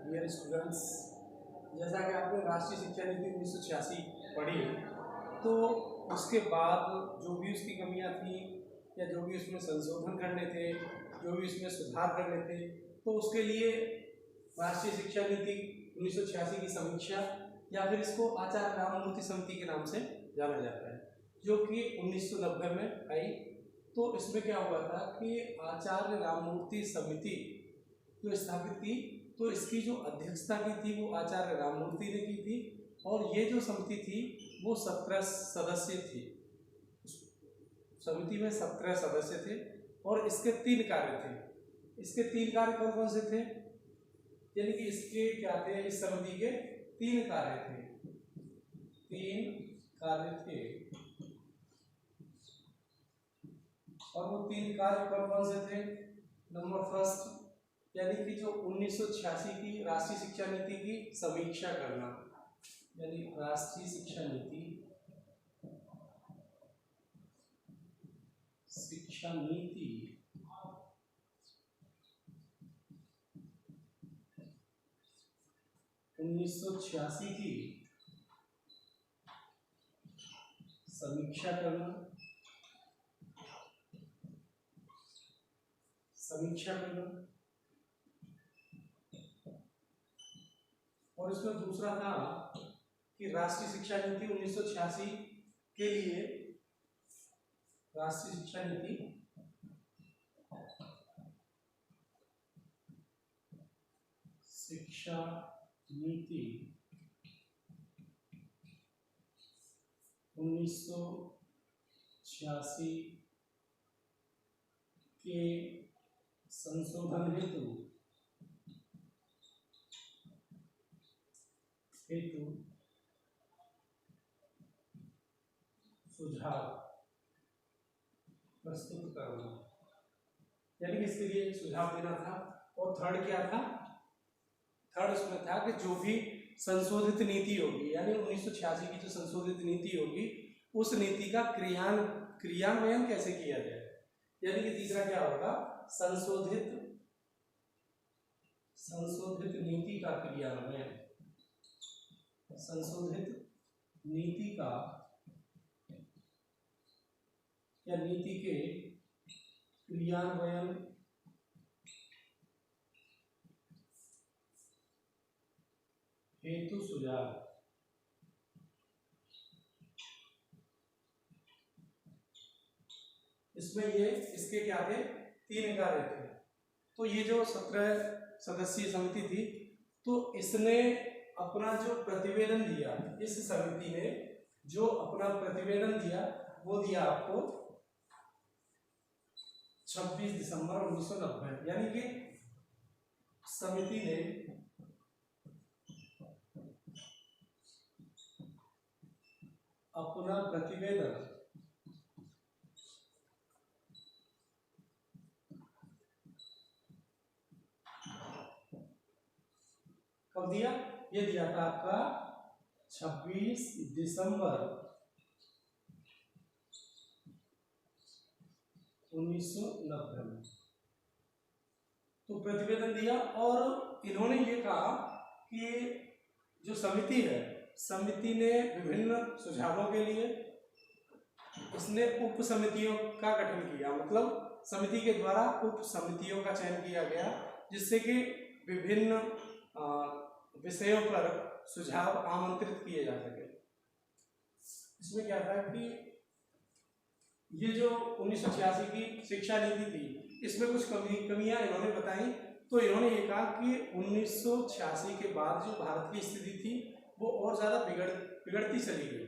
Dear students, जैसा कि आपने राष्ट्रीय शिक्षा नीति 1986 पढ़ी, तो उसके बाद जो भी उसकी कमियां थी या जो भी उसमें संशोधन करने थे, जो भी उसमें सुधार करने थे, तो उसके लिए राष्ट्रीय शिक्षा नीति 1986 की समीक्षा या फिर इसको आचार्य राममूर्ति समिति के नाम से जाना जाता है, जो कि 1990 में आई। तो इसमें क्या हुआ था कि आचार्य राममूर्ति समिति जो स्थापित की, तो इसकी जो अध्यक्षता की थी वो आचार्य राममूर्ति ने की थी, और ये जो समिति थी वो 17 सदस्य थी। समिति में 17 सदस्य थे और इसके 3 कार्य थे। इसके 3 कार्य कौन कौन से थे? यानी कि इसके क्या थे, इस समिति के 3 कार्य थे। 3 कार्य थे और वो 3 कार्य कौन कौन से थे? नंबर फर्स्ट, यानी कि जो 1986 की राष्ट्रीय शिक्षा नीति की समीक्षा करना, यानी राष्ट्रीय शिक्षा नीति 1986 की समीक्षा करना, और इसमें दूसरा था कि राष्ट्रीय शिक्षा नीति 1986 के लिए राष्ट्रीय शिक्षा नीति नीति 1986 के संशोधन हेतु सुझाव प्रस्तुत करना, यानी कि इसके लिए सुझाव देना था। और थर्ड क्या था? थर्ड इसमें था कि जो भी संशोधित नीति होगी, यानी 1986 की जो संशोधित नीति होगी, उस नीति का क्रियान्वयन कैसे किया जाए। यानी कि तीसरा क्या होगा? संशोधित नीति का क्रियान्वयन, संशोधित नीति का या नीति के क्रियान्वयन हेतु सुझाव। इसमें ये इसके क्या थे? 3 कार्य थे। तो ये जो 17 सदस्यीय समिति थी, तो इसने अपना जो प्रतिवेदन दिया, इस समिति ने जो अपना प्रतिवेदन दिया वो दिया आपको 26 दिसंबर 1990। यानी कि समिति ने अपना प्रतिवेदन कब दिया? ये दिया था आपका 26 दिसंबर 1990 में। तो प्रतिवेदन दिया और इन्होंने ये कहा कि जो समिति है, समिति ने विभिन्न सुझावों के लिए इसने उप समितियों का गठन किया। मतलब समिति के द्वारा उप समितियों का चयन किया गया, जिससे कि विभिन्न विषयों पर सुझाव आमंत्रित किए जा सके। इसमें क्या था कि ये जो 1986 की शिक्षा नीति थी, इसमें कुछ कमियां इन्होंने बताई। तो इन्होंने ये कहा कि 1986 के बाद जो भारत की स्थिति थी वो और ज़्यादा बिगड़ती चली गई।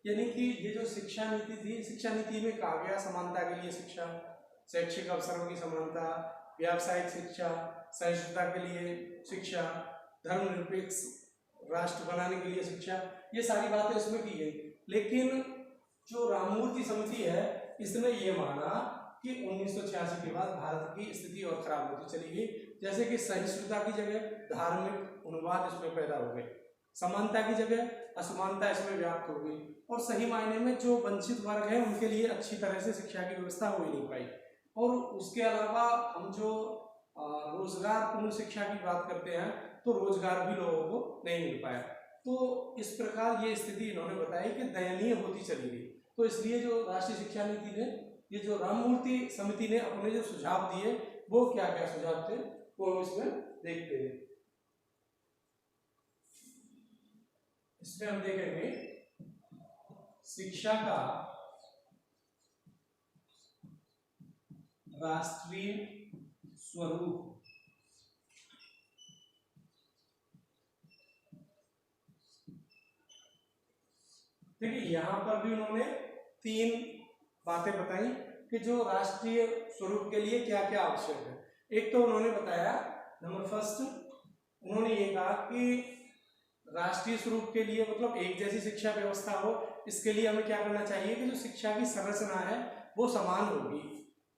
यानी कि ये जो शिक्षा नीति थी, शिक्षा नीति में कहा गया समानता के लिए शिक्षा, शैक्षिक अवसरों की समानता, व्यावसायिक शिक्षा, सहिष्णुता के लिए शिक्षा, धर्मनिरपेक्ष राष्ट्र बनाने के लिए शिक्षा, ये सारी बातें इसमें की गई। लेकिन जो राममूर्ति समिति है, इसने ये माना कि 1986 के बाद भारत की स्थिति और खराब होती चली गई। जैसे कि सहिष्णुता की जगह धार्मिक उन्माद इसमें पैदा हो गए, समानता की जगह असमानता इसमें व्याप्त हो गई, और सही मायने में जो वंचित वर्ग है उनके लिए अच्छी तरह से शिक्षा की व्यवस्था हो ही नहीं पाई। और उसके अलावा हम जो रोजगार पूर्ण शिक्षा की बात करते हैं तो रोजगार भी लोगों को नहीं मिल पाया। तो इस प्रकार ये स्थिति इन्होंने बताई कि दयनीय होती चली गई। तो इसलिए जो राष्ट्रीय शिक्षा नीति ने, ये जो राममूर्ति समिति ने अपने जो सुझाव दिए वो क्या क्या सुझाव थे वो हम इसमें देखते हैं। इसमें हम देखेंगे शिक्षा का राष्ट्रीय स्वरूप। देखिए यहां पर भी उन्होंने 3 बातें बताई कि जो राष्ट्रीय स्वरूप के लिए क्या क्या आवश्यक है। एक तो उन्होंने बताया, नंबर फर्स्ट उन्होंने ये कहा कि राष्ट्रीय स्वरूप के लिए मतलब एक जैसी शिक्षा व्यवस्था हो, इसके लिए हमें क्या करना चाहिए कि जो शिक्षा की संरचना है वो समान होगी।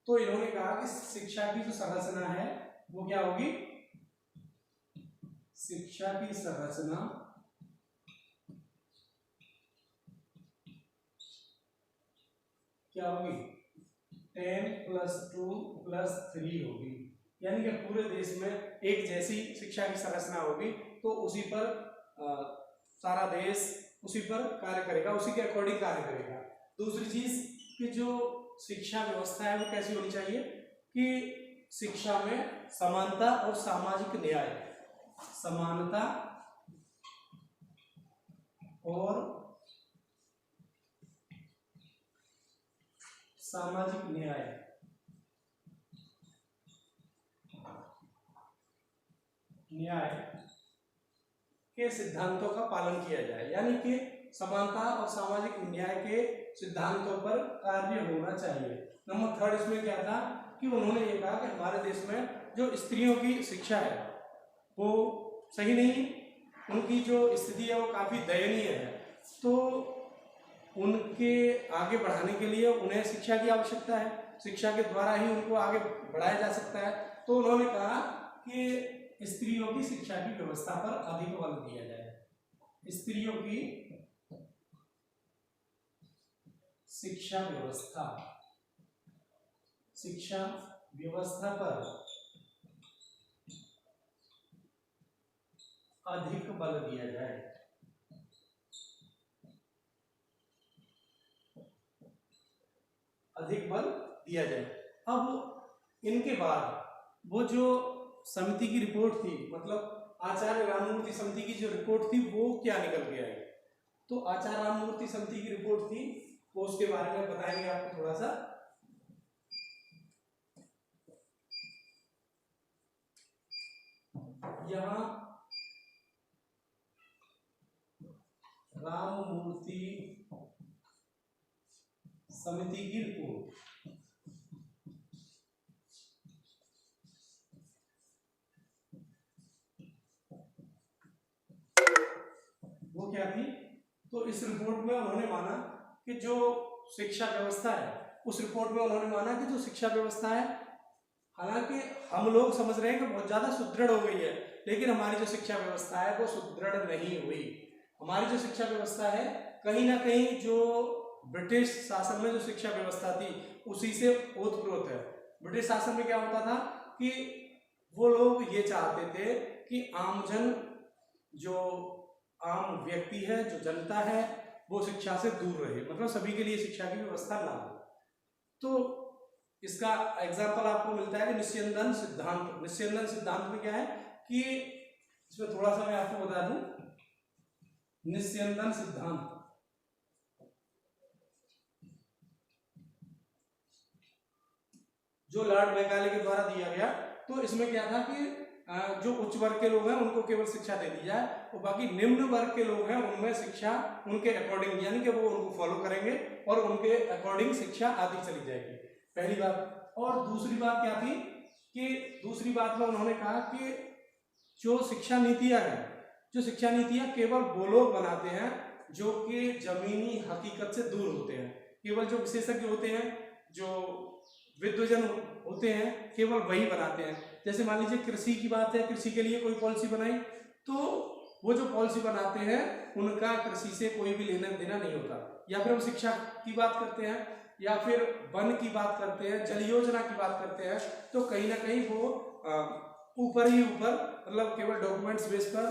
तो इन्होंने कहा कि शिक्षा की जो संरचना है वो क्या होगी, शिक्षा की संरचना क्या होगी, 10+2+3 होगी। यानी कि पूरे देश में एक जैसी शिक्षा की संरचना होगी तो उसी पर सारा देश उसी पर कार्य करेगा, उसी के अकॉर्डिंग कार्य करेगा। दूसरी चीज कि जो शिक्षा व्यवस्था है वो कैसी होनी चाहिए कि शिक्षा में समानता और सामाजिक न्याय, समानता और सामाजिक न्याय के सिद्धांतों का पालन किया जाए। यानी कि समानता और सामाजिक न्याय के सिद्धांतों पर कार्य होना चाहिए। नंबर 3 इसमें क्या था कि उन्होंने ये कहा कि हमारे देश में जो स्त्रियों की शिक्षा है वो सही नहीं, उनकी जो स्थिति है वो काफी दयनीय है। तो उनके आगे बढ़ाने के लिए उन्हें शिक्षा की आवश्यकता है, शिक्षा के द्वारा ही उनको आगे बढ़ाया जा सकता है। तो उन्होंने कहा कि स्त्रियों की शिक्षा की व्यवस्था पर अधिक बल दिया जाए, स्त्रियों की शिक्षा व्यवस्था पर अधिक बल दिया जाए। अधिक बल दिया जाए। अब इनके बाद वो जो समिति की रिपोर्ट थी, मतलब आचार्य राममूर्ति समिति की जो रिपोर्ट थी वो क्या निकल के आई। तो आचार्य राममूर्ति समिति की रिपोर्ट थी वो उसके बारे में बताएंगे आपको थोड़ा सा। यहाँ राममूर्ति समिति की रिपोर्ट, वो क्या थी, तो इस रिपोर्ट में उन्होंने माना कि जो शिक्षा व्यवस्था है, उस रिपोर्ट में उन्होंने माना कि जो शिक्षा व्यवस्था है, हालांकि हम लोग समझ रहे हैं कि बहुत ज्यादा सुदृढ़ हो गई है, लेकिन हमारी जो शिक्षा व्यवस्था है वो सुदृढ़ नहीं हुई। हमारी जो शिक्षा व्यवस्था है कहीं ना कहीं जो ब्रिटिश शासन में जो शिक्षा व्यवस्था थी उसी से ओतप्रोत है। ब्रिटिश शासन में क्या होता था कि वो लोग ये चाहते थे कि आमजन, जो आम व्यक्ति है, जो जनता है, वो शिक्षा से दूर रहे, मतलब सभी के लिए शिक्षा की व्यवस्था ना हो। तो इसका एग्जाम्पल आपको मिलता है कि निस्यंदन सिद्धांत। निस्यंदन सिद्धांत में क्या है कि इसमें थोड़ा सा मैं आपको बता दूं, निस्यंदन सिद्धांत जो लॉर्ड मैकाले के द्वारा दिया गया, तो इसमें क्या था कि जो उच्च वर्ग के लोग हैं उनको केवल शिक्षा दे दी जाए और बाकी निम्न वर्ग के लोग हैं उनमें शिक्षा उनके अकॉर्डिंग, यानी कि वो उनको फॉलो करेंगे और उनके अकॉर्डिंग शिक्षा आती चली जाएगी। पहली बात। और दूसरी बात क्या थी कि दूसरी बात में उन्होंने कहा कि जो शिक्षा नीतियां हैं, जो शिक्षा नीतियां केवल वो लोग बनाते हैं जो कि जमीनी हकीकत से दूर होते हैं। केवल जो विशेषज्ञ होते हैं, जो विद्वजन होते हैं, केवल वही बनाते हैं। जैसे मान लीजिए कृषि की बात है, कृषि के लिए कोई पॉलिसी बनाई तो वो जो पॉलिसी बनाते हैं उनका कृषि से कोई भी लेना देना नहीं होता। या फिर हम शिक्षा की बात करते हैं या फिर वन की बात करते हैं, जल योजना की बात करते हैं, तो कहीं ना कहीं वो ऊपर ही ऊपर, मतलब केवल डॉक्यूमेंट्स बेस पर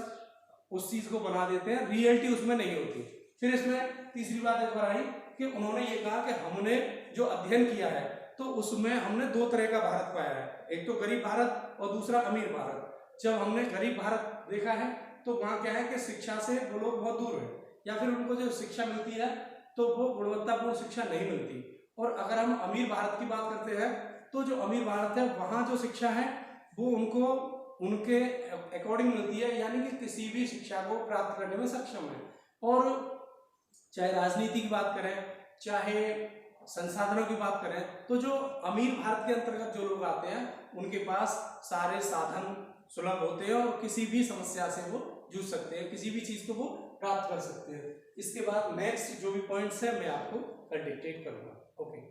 उस चीज को बना देते हैं, रियलिटी उसमें नहीं होती। फिर इसमें तीसरी बात एक बार आई कि उन्होंने ये कहा कि हमने जो अध्ययन किया है तो उसमें हमने दो तरह का भारत पाया है, एक तो गरीब भारत और दूसरा अमीर भारत। जब हमने गरीब भारत देखा है तो वहाँ क्या है कि शिक्षा से वो लोग बहुत दूर है, या फिर उनको जो शिक्षा मिलती है तो वो गुणवत्तापूर्ण शिक्षा नहीं मिलती। और अगर हम अमीर भारत की बात करते हैं तो जो अमीर भारत है वहाँ जो शिक्षा है वो उनको उनके अकॉर्डिंग मिलती है, यानी कि किसी भी शिक्षा को प्राप्त करने में सक्षम है। और चाहे राजनीति की बात करें, चाहे संसाधनों की बात करें, तो जो अमीर भारत के अंतर्गत जो लोग आते हैं उनके पास सारे साधन सुलभ होते हैं और किसी भी समस्या से वो जूझ सकते हैं, किसी भी चीज को वो प्राप्त कर सकते हैं। इसके बाद नेक्स्ट जो भी पॉइंट्स है मैं आपको कल डिक्टेट करूंगा। ओके।